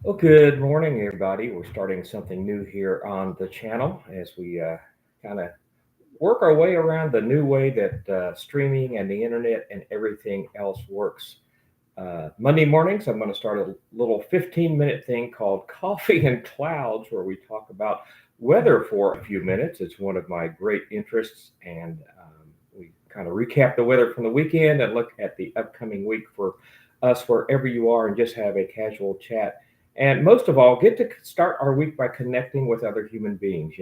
Well, good morning, everybody. We're starting something new here on the channel as we kind of work our way around the new way that streaming and the internet and everything else works. Monday mornings, I'm going to start a little 15-minute thing called Coffee and Clouds, where we talk about weather for a few minutes. It's one of my great interests, and we kind of recap the weather from the weekend and look at the upcoming week for us wherever you are and just have a casual chat. And most of all, get to start our week by connecting with other human beings.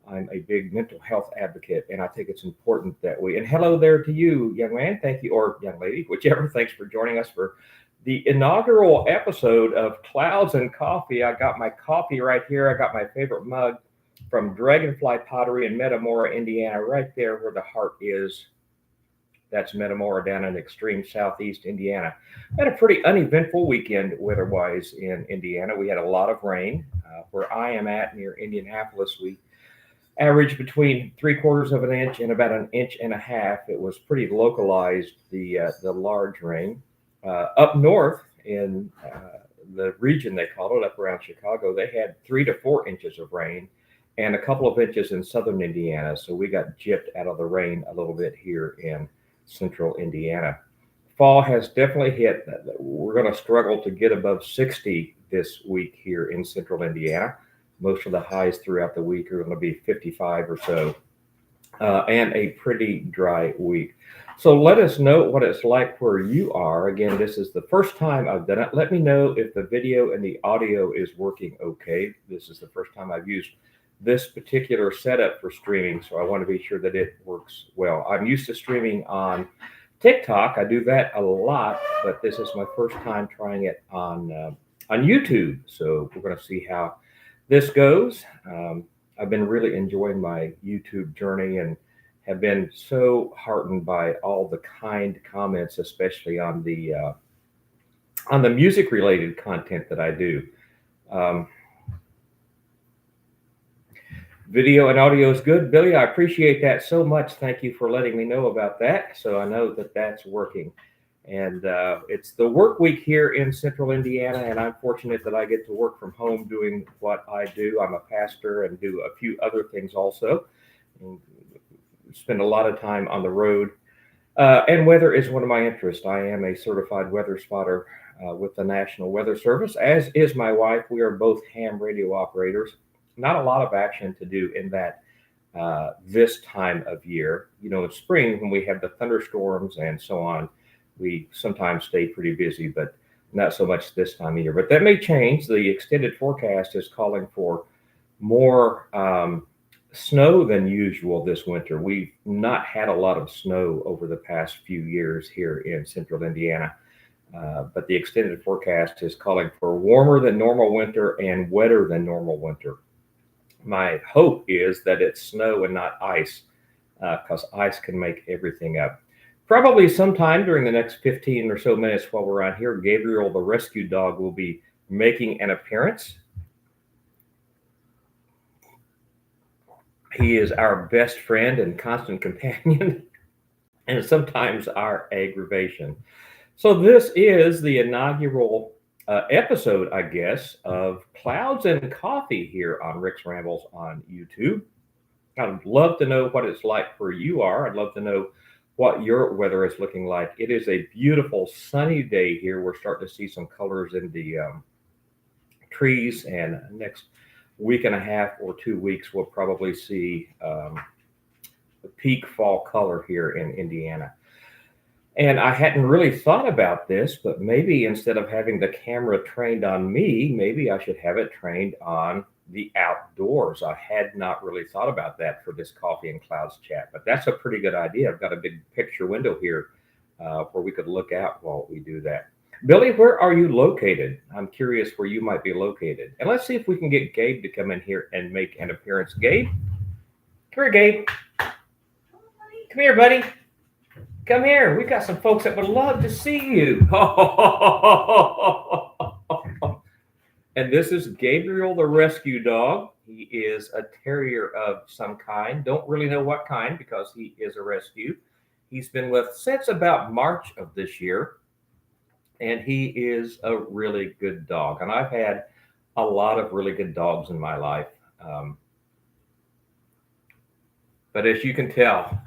I'm a big mental health advocate, and I think it's important that we. And hello there to you, young man. Thank you, or young lady, whichever. Thanks for joining us for the inaugural episode of Clouds and Coffee. I got my coffee right here. I got my favorite mug from Dragonfly Pottery in Metamora, Indiana, right there where the heart is. That's Metamora down in extreme southeast Indiana. Had a pretty uneventful weekend weather-wise in Indiana. We had a lot of rain. Where I am at near Indianapolis, we averaged between 3/4 of an inch and about an inch and a half. It was pretty localized, the large rain. Up north in the region they call it, up around Chicago, they had 3 to 4 inches of rain and a couple of inches in southern Indiana. So we got gypped out of the rain a little bit here in central Indiana. Fall has definitely hit. We're going to struggle to get above 60 this week here in central Indiana. Most of the highs throughout the week are going to be 55 or so, and a pretty dry week. So let us know what it's like where you are. Again, this is the first time I've done it. Let me know if the video and the audio is working okay. This is the first time I've used this particular setup for streaming, so I want to be sure that it works well. I'm used to streaming on TikTok. I do that a lot, but this is my first time trying it on YouTube. So we're going to see how this goes. I've been really enjoying my YouTube journey and have been so heartened by all the kind comments, especially on the music related content that I do. Um, Video and audio is good. Billy, I appreciate that so much. Thank you for letting me know about that. So I know that that's working. And it's the work week here in central Indiana, and I'm fortunate that I get to work from home doing what I do. I'm a pastor and do a few other things also. And spend a lot of time on the road. And weather is one of my interests. I am a certified weather spotter with the National Weather Service, as is my wife. We are both ham radio operators. Not a lot of action to do in that this time of year. In spring when we have the thunderstorms and so on, we sometimes stay pretty busy, but not so much this time of year. But that may change. The extended forecast is calling for more snow than usual this winter. We've not had a lot of snow over the past few years here in central Indiana. But the extended forecast is calling for warmer than normal winter and wetter than normal winter. My hope is that it's snow and not ice, because ice can make everything up. Probably sometime during the next 15 or so minutes while we're on here, Gabriel, the rescue dog, will be making an appearance. He is our best friend and constant companion, and sometimes our aggravation. So, this is the inaugural episode, I guess, of Clouds and Coffee here on Rick's Rambles on YouTube. I'd love to know what it's like where you are. I'd love to know what your weather is looking like. It is a beautiful sunny day here. We're starting to see some colors in the trees, and next week and a half or 2 weeks, we'll probably see the peak fall color here in Indiana. And I hadn't really thought about this, but maybe instead of having the camera trained on me, maybe I should have it trained on the outdoors. I had not really thought about that for this Coffee and Clouds chat, but that's a pretty good idea. I've got a big picture window here where we could look out while we do that. Billy, where are you located? I'm curious where you might be located. And let's see if we can get Gabe to come in here and make an appearance. Gabe? Come here, Gabe. Come here, buddy. Come here. We've got some folks that would love to see you. And this is Gabriel, the rescue dog. He is a terrier of some kind. Don't really know what kind because he is a rescue. He's been with since about March of this year, and he is a really good dog. And I've had a lot of really good dogs in my life. Um, but as you can tell,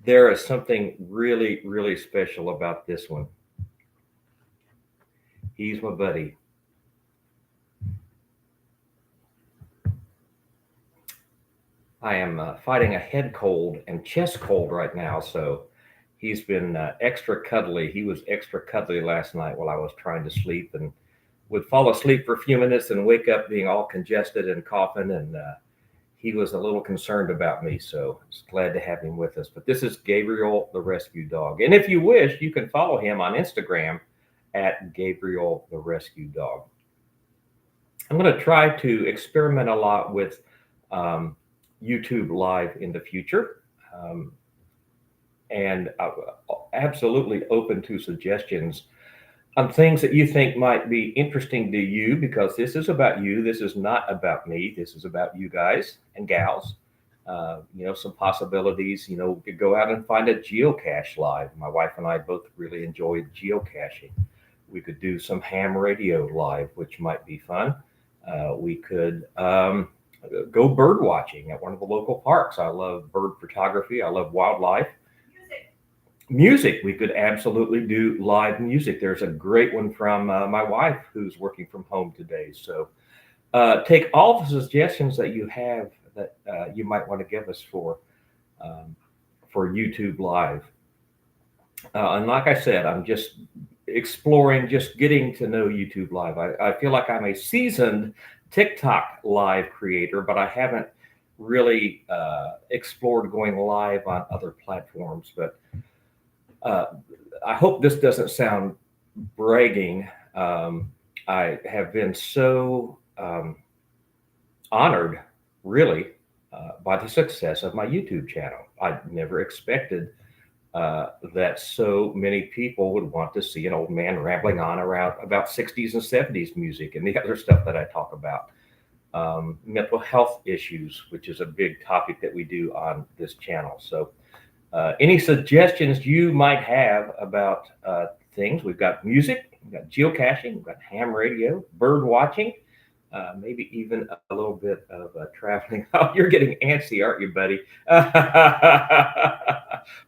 there is something really, really special about this one. He's my buddy. I am fighting a head cold and chest cold right now, so he's been extra cuddly. He was extra cuddly last night while I was trying to sleep, and would fall asleep for a few minutes and wake up being all congested and coughing. And he was a little concerned about me, so it's glad to have him with us. But this is Gabriel the Rescue Dog, and if you wish, you can follow him on Instagram at Gabriel the Rescue Dog. I'm going to try to experiment a lot with um, YouTube Live in the future. Um, and absolutely open to suggestions on things that you think might be interesting to you, because this is about you. This is not about me. This is about you guys and gals. Some possibilities. We could go out and find a geocache live. My wife and I both really enjoyed geocaching. We could do some ham radio live, which might be fun. We could go bird watching at one of the local parks. I love bird photography. I love wildlife. Music, we could absolutely do live music. There's a great one from my wife who's working from home today. So take all the suggestions that you have that you might want to give us for YouTube Live. And like I said, I'm just exploring, just getting to know YouTube Live. I feel like I'm a seasoned TikTok live creator, but I haven't really explored going live on other platforms. But I hope this doesn't sound bragging. I have been so honored, really, by the success of my YouTube channel. I never expected that so many people would want to see an old man rambling on around about 60s and 70s music and the other stuff that I talk about. Mental health issues, which is a big topic that we do on this channel. So any suggestions you might have about things? We've got music, we've got geocaching, we've got ham radio, bird watching, maybe even a little bit of traveling. Oh, you're getting antsy, aren't you, buddy?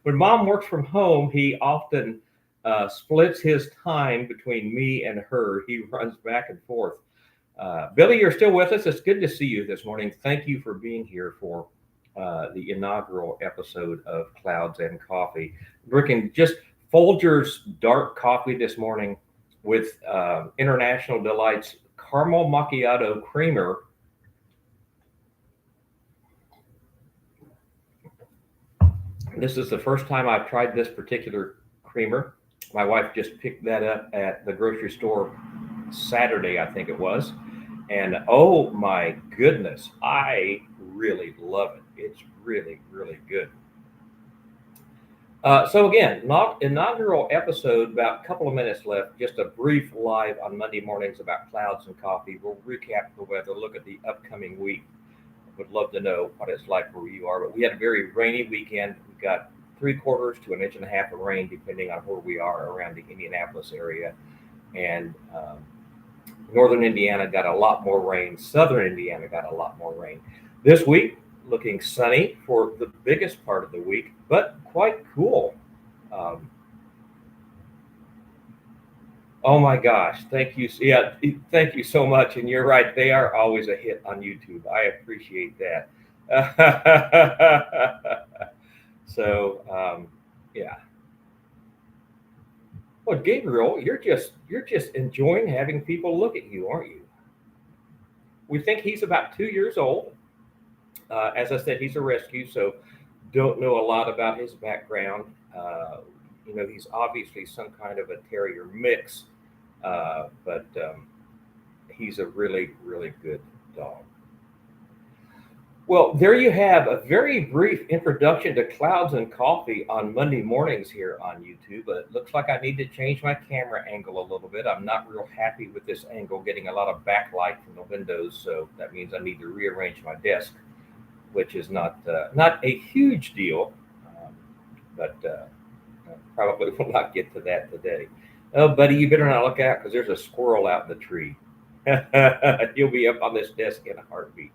When Mom works from home, he often splits his time between me and her. He runs back and forth. Billy, you're still with us. It's good to see you this morning. Thank you for being here for the inaugural episode of Clouds and Coffee. Drinking just Folgers dark coffee this morning with International Delights caramel macchiato creamer. This is the first time I've tried this particular creamer. My wife just picked that up at the grocery store Saturday, I think it was. And oh my goodness, I really love it. It's really, really good. So again, inaugural episode, about a couple of minutes left, just a brief live on Monday mornings about Clouds and Coffee. We'll recap the weather, look at the upcoming week. Would love to know what it's like where you are. But we had a very rainy weekend. We got 3/4 to 1.5 inches of rain, depending on where we are around the Indianapolis area. And northern Indiana got a lot more rain. Southern Indiana got a lot more rain. This week, looking sunny for the biggest part of the week, but quite cool. Um, oh my gosh, thank you. Yeah, thank you so much. And you're right, they are always a hit on YouTube. I appreciate that. So, yeah. Well, Gabriel, you're just enjoying having people look at you, aren't you? We think he's about 2 years old. As I said, he's a rescue, so don't know a lot about his background. He's obviously some kind of a terrier mix, but he's a really, really good dog. Well, there you have a very brief introduction to Clouds and Coffee on Monday mornings here on YouTube. But it looks like I need to change my camera angle a little bit. I'm not real happy with this angle, getting a lot of backlight from the windows, so that means I need to rearrange my desk, which is not a huge deal, but probably will not get to that today. Oh, buddy, you better not look out because there's a squirrel out in the tree. He'll be up on this desk in a heartbeat.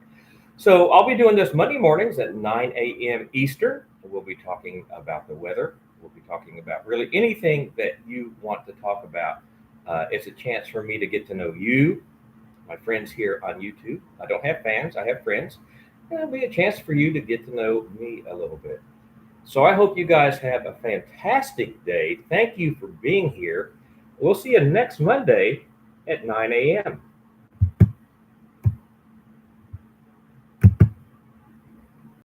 So I'll be doing this Monday mornings at 9 a.m. Eastern. We'll be talking about the weather. We'll be talking about really anything that you want to talk about. It's a chance for me to get to know you, my friends here on YouTube. I don't have fans, I have friends. And it'll be a chance for you to get to know me a little bit. So I hope you guys have a fantastic day. Thank you for being here. We'll see you next Monday at 9 a.m.